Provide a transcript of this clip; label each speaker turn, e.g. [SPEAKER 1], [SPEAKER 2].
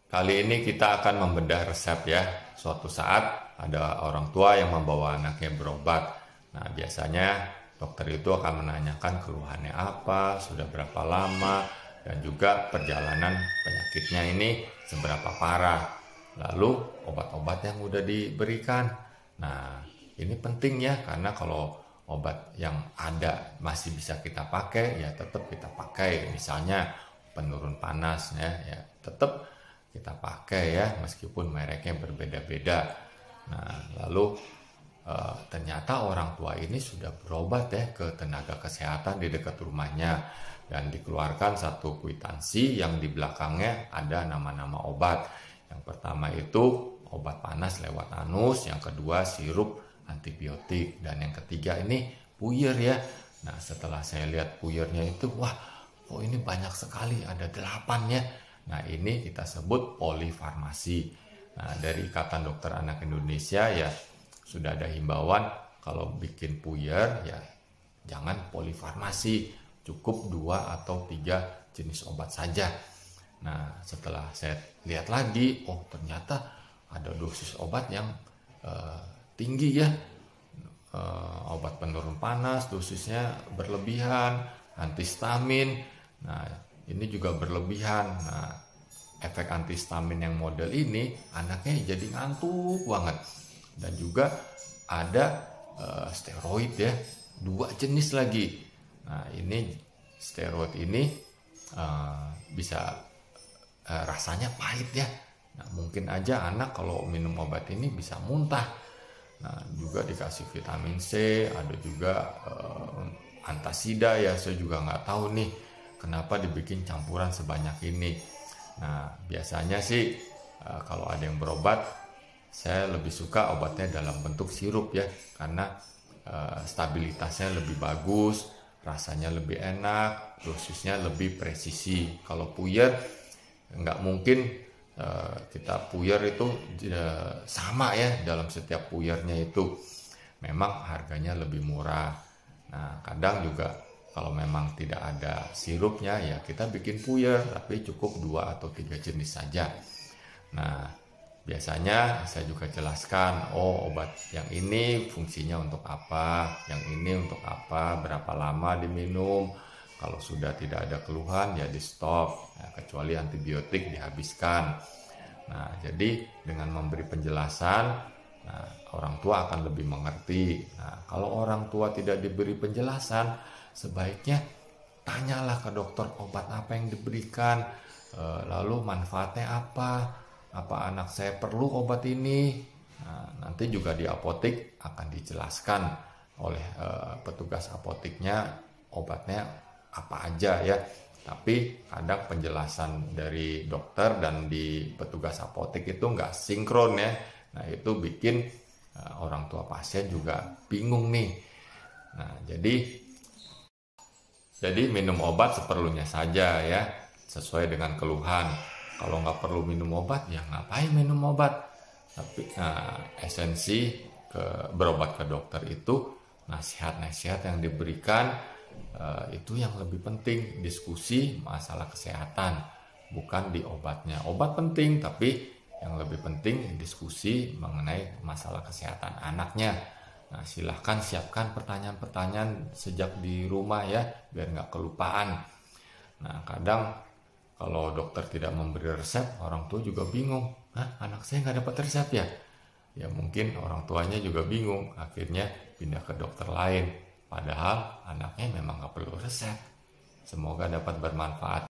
[SPEAKER 1] Kali ini kita akan membedah resep ya. Suatu saat ada orang tua yang membawa anaknya berobat. Nah, biasanya dokter itu akan menanyakan keluhannya apa, sudah berapa lama, dan juga perjalanan penyakitnya ini seberapa parah. Lalu obat-obat yang udah diberikan. Nah, ini penting ya, karena kalau obat yang ada masih bisa kita pakai, ya tetap kita pakai. Misalnya penurun panas ya tetap kita pakai ya, meskipun mereknya berbeda-beda. Nah, lalu ternyata orang tua ini sudah berobat ya ke tenaga kesehatan di dekat rumahnya, dan dikeluarkan satu kwitansi yang di belakangnya ada nama-nama obat. Yang pertama itu obat panas lewat anus, yang kedua sirup antibiotik, dan yang ketiga ini puyer ya. Nah, setelah saya lihat puyernya itu, wah, oh ini banyak sekali, ada 8 ya. Nah, ini kita sebut polifarmasi. Nah, dari Ikatan Dokter Anak Indonesia ya sudah ada himbauan kalau bikin puyer ya jangan polifarmasi, cukup 2 atau 3 jenis obat saja. Nah, setelah saya lihat lagi, oh ternyata ada dosis obat yang tinggi ya. Obat penurun panas dosisnya berlebihan, antihistamin. Nah, ini juga berlebihan. Nah, efek antihistamin yang model ini anaknya jadi ngantuk banget. Dan juga ada steroid ya, 2 jenis lagi. Nah, ini steroid ini bisa rasanya pahit ya. Nah, mungkin aja anak kalau minum obat ini bisa muntah. Nah, juga dikasih vitamin C, ada juga antasida ya. Saya juga nggak tahu nih kenapa dibikin campuran sebanyak ini. Nah, biasanya sih kalau ada yang berobat, saya lebih suka obatnya dalam bentuk sirup ya, karena stabilitasnya lebih bagus, rasanya lebih enak, dosisnya lebih presisi. Kalau puyer nggak mungkin kita puyer itu sama ya dalam setiap puyernya itu. Memang harganya lebih murah. Nah, kadang juga kalau memang tidak ada sirupnya ya kita bikin puyer, tapi cukup 2 atau 3 jenis saja. Nah, biasanya saya juga jelaskan, oh obat yang ini fungsinya untuk apa, yang ini untuk apa, berapa lama diminum. Kalau sudah tidak ada keluhan ya di stop, ya, kecuali antibiotik dihabiskan. Nah, jadi dengan memberi penjelasan, nah, orang tua akan lebih mengerti. Nah, kalau orang tua tidak diberi penjelasan, sebaiknya tanyalah ke dokter obat apa yang diberikan, lalu manfaatnya apa anak saya perlu obat ini. Nah, nanti juga di apotek akan dijelaskan oleh petugas apoteknya obatnya apa aja ya. Tapi kadang penjelasan dari dokter dan di petugas apotek itu nggak sinkron ya. Nah, itu bikin orang tua pasien juga bingung nih. Nah, jadi minum obat seperlunya saja ya, sesuai dengan keluhan. Kalau nggak perlu minum obat, ya ngapain minum obat? Tapi esensi berobat ke dokter itu, nasihat-nasihat yang diberikan itu yang lebih penting. Diskusi masalah kesehatan, bukan di obatnya. Obat penting, tapi yang lebih penting diskusi mengenai masalah kesehatan anaknya. Nah, silahkan siapkan pertanyaan-pertanyaan sejak di rumah ya, biar nggak kelupaan. Nah, kadang kalau dokter tidak memberi resep, orang tua juga bingung. Anak saya nggak dapat resep ya? Ya mungkin orang tuanya juga bingung, akhirnya pindah ke dokter lain. Padahal anaknya memang nggak perlu resep. Semoga dapat bermanfaat.